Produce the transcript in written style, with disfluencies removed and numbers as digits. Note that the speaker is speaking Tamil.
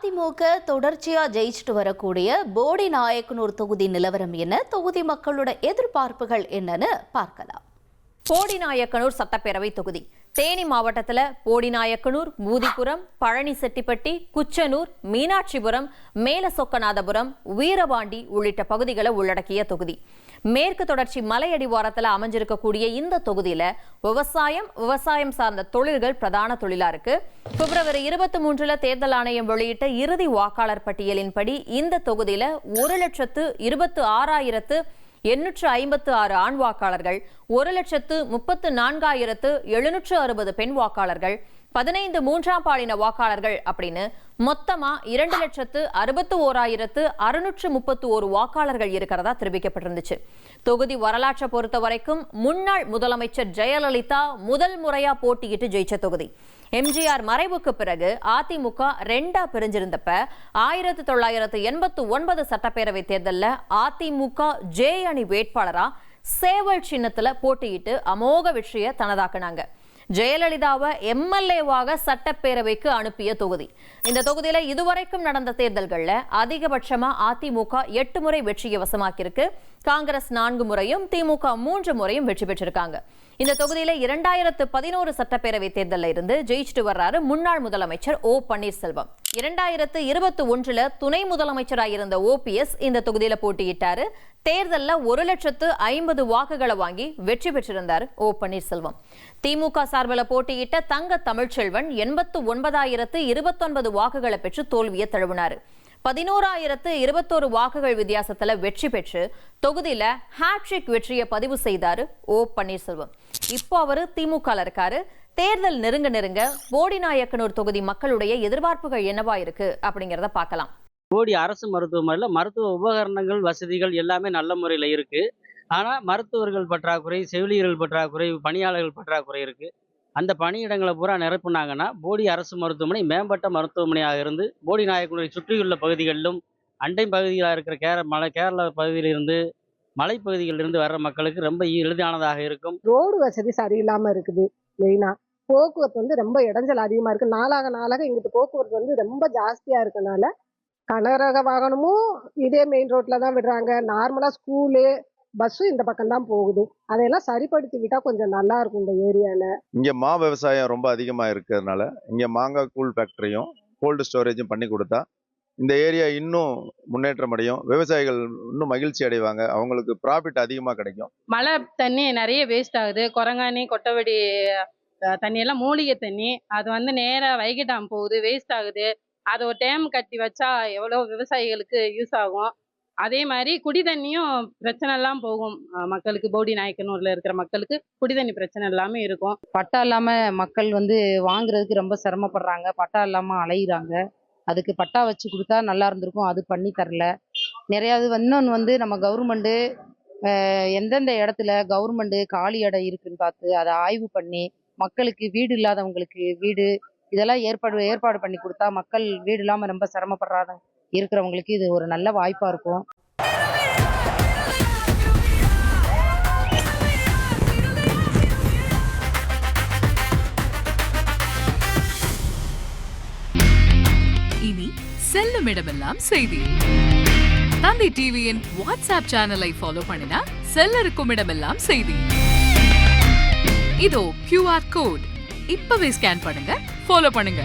அதிமுக தொடர்ச்சியா ஜெயிச்சுட்டு வரக்கூடிய போடிநாயக்கனூர் தொகுதி நிலவரம் என்ன, தொகுதி மக்களோட எதிர்பார்ப்புகள் என்னன்னு பார்க்கலாம். போடிநாயக்கனூர் சட்டப்பேரவை தொகுதி தேனி மாவட்டத்தில் போடிநாயக்கனூர், பூதிபுரம், பழனிசெட்டிப்பட்டி, குச்சனூர், மீனாட்சிபுரம், மேலசொக்கநாதபுரம், வீரபாண்டி உள்ளிட்ட பகுதிகளை உள்ளடக்கிய தொகுதி. மேற்கு தொடர்ச்சி மலையடிவாரத்தில் அமைஞ்சிருக்கக்கூடிய இந்த தொகுதியில விவசாயம் சார்ந்த தொழில்கள் பிரதான தொழிலா இருக்கு. பிப்ரவரி 23 தேர்தல் ஆணையம் வெளியிட்ட இறுதி வாக்காளர் பட்டியலின்படி இந்த தொகுதியில 1,26,856 ஆண் வாக்காளர்கள், 1,34,760 பெண் வாக்காளர்கள், 15 மூன்றாம் பாலின வாக்காளர்கள் அப்படின்னு மொத்தமா 2,61,631 வாக்காளர்கள் இருக்கிறதா தெரிவிக்கப்பட்டிருந்துச்சு. தொகுதி வரலாற்றை பொறுத்த வரைக்கும் முன்னாள் முதலமைச்சர் ஜெயலலிதா முதல் முறையா போட்டியிட்டு ஜெயிச்ச தொகுதி. எம்ஜிஆர் மறைவுக்கு பிறகு அதிமுக 2ஆ பிரிஞ்சிருந்தப்ப 1989 சட்டப்பேரவை தேர்தலில் அதிமுக ஜே அணி வேட்பாளரா சேவல் சின்னத்துல போட்டியிட்டு அமோக வெற்றியை தனதாக்குனாங்க. ஜெயலலிதாவை எம்எல்ஏவாக சட்டப்பேரவைக்கு அனுப்பிய தொகுதி. இந்த தொகுதியில இதுவரைக்கும் நடந்த தேர்தல்கள்ல அதிகபட்சமா அதிமுக 8 முறை வெற்றியை வசமாக்கியிருக்கு. காங்கிரஸ் 4 முறையும், திமுக 3 முறையும் வெற்றி பெற்றிருக்காங்க. இந்த தொகுதியில 2011 சட்டப்பேரவை தேர்தலில் இருந்து ஜெயிச்சுட்டு வர்றாரு முன்னாள் முதலமைச்சர் ஓ பன்னீர்செல்வம். 2021 துணை முதலமைச்சராக இருந்த ஓபிஎஸ் இந்த தொகுதியில போட்டியிட்டாரு. தேர்தலில் 1,50,000 வாக்குகளை வாங்கி வெற்றி பெற்றிருந்தார் ஓ பன்னீர்செல்வம். திமுக சார்பில் போட்டியிட்ட தங்க தமிழ்ச்செல்வன் 89,029 வாக்குகளை பெற்று தோல்வியை தழுவினார். 11,021 வாக்குகள் வித்தியாசத்துல வெற்றி பெற்று தொகுதியில ஹாட்ரிக் வெற்றியை பதிவு செய்தாரு ஓ பன்னீர்செல்வம். இப்போ அவரு திமுக இருக்காரு. தேர்தல் நெருங்க போடிநாயக்கனூர் தொகுதி மக்களுடைய எதிர்பார்ப்புகள் என்னவா இருக்கு அப்படிங்கறத பார்க்கலாம். போடி அரசு மருத்துவமனையில் மருத்துவ உபகரணங்கள், வசதிகள் எல்லாமே நல்ல முறையில் இருக்கு. ஆனா மருத்துவர்கள் பற்றாக்குறை, செவிலியர்கள் பற்றாக்குறை, பணியாளர்கள் பற்றாக்குறை இருக்கு. அந்த பணியிடங்களை பூரா நிரப்புனாங்கன்னா போடி அரசு மருத்துவமனை மேம்பட்ட மருத்துவமனையாக இருந்து போடிநாயக்கனூரை சுற்றியுள்ள பகுதிகளிலும், அண்டை பகுதிகளாக இருக்கிற கேரள பகுதியிலிருந்து, மலைப்பகுதிகளிலிருந்து வர்ற மக்களுக்கு ரொம்ப எளிதானதாக இருக்கும். ரோடு வசதி சரியில்லாம இருக்குது. மெயினா போக்குவரத்து ரொம்ப இடைஞ்சல் அதிகமா இருக்கு. நாளாக இங்கிட்டு போக்குவரத்து ரொம்ப ஜாஸ்தியா இருக்கனால கனரக வாகனமும் இதே மெயின் ரோட்ல தான் விடுறாங்க. நார்மலா ஸ்கூலு பஸ்ஸும் இந்த பக்கம் தான் போகுது. அதையெல்லாம் சரிப்படுத்தி விட்டா கொஞ்சம் நல்லா இருக்கும் இந்த ஏரியால. இங்க மா விவசாயம் ரொம்ப அதிகமா இருக்கிறதுனால இங்க மாங்காய் கூழ் ஃபேக்டரியும் கோல்டு ஸ்டோரேஜும் பண்ணி கொடுத்தா இந்த ஏரியா இன்னும் முன்னேற்றம் அடையும். விவசாயிகள் இன்னும் மகிழ்ச்சி அடைவாங்க. அவங்களுக்கு ப்ராஃபிட் அதிகமா கிடைக்கும். மழை தண்ணி நிறைய வேஸ்ட் ஆகுது. கொரங்கானி, கொட்டவடி தண்ணி எல்லாம் மூலிகை தண்ணி. அது நேரா வைகை டேம் போகுது, வேஸ்ட் ஆகுது. அதை ஒரு டேம் கட்டி வச்சா எவ்வளோ விவசாயிகளுக்கு யூஸ் ஆகும். அதே மாதிரி குடி தண்ணியும் பிரச்சனை எல்லாம் போகும். மக்களுக்கு போடிநாயக்கனூர்ல இருக்கிற மக்களுக்கு குடிதண்ணி பிரச்சனை எல்லாமே இருக்கும். பட்டா இல்லாம மக்கள் வாங்குறதுக்கு ரொம்ப சிரமப்படுறாங்க. பட்டா இல்லாம அலையிறாங்க. அதுக்கு பட்டா வச்சு கொடுத்தா நல்லா இருந்திருக்கும். அது பண்ணி தரல. நிறையாவது இன்னொன்று நம்ம கவர்மெண்ட்டு எந்தெந்த இடத்துல கவர்மெண்ட்டு காலி இடம் இருக்குன்னு பார்த்து அதை ஆய்வு பண்ணி மக்களுக்கு வீடு இல்லாதவங்களுக்கு வீடு இதெல்லாம் ஏற்பாடு பண்ணி கொடுத்தா மக்கள் வீடு இல்லாம ரொம்ப சிரமப்படுறாங்க. இருக்கிறவங்களுக்கு இது ஒரு நல்ல வாய்ப்பா இருக்கும். இனி செல்லும் இடமெல்லாம் செய்தி. தந்தை டிவியின் வாட்ஸ்அப் சேனலை ஃபாலோ பண்ணினா செல்ல இருக்கும் இடமெல்லாம் செய்தி. இதோ QR கோட் இப்பவே ஸ்கேன் பண்ணுங்க, ஃபாலோ பண்ணுங்க.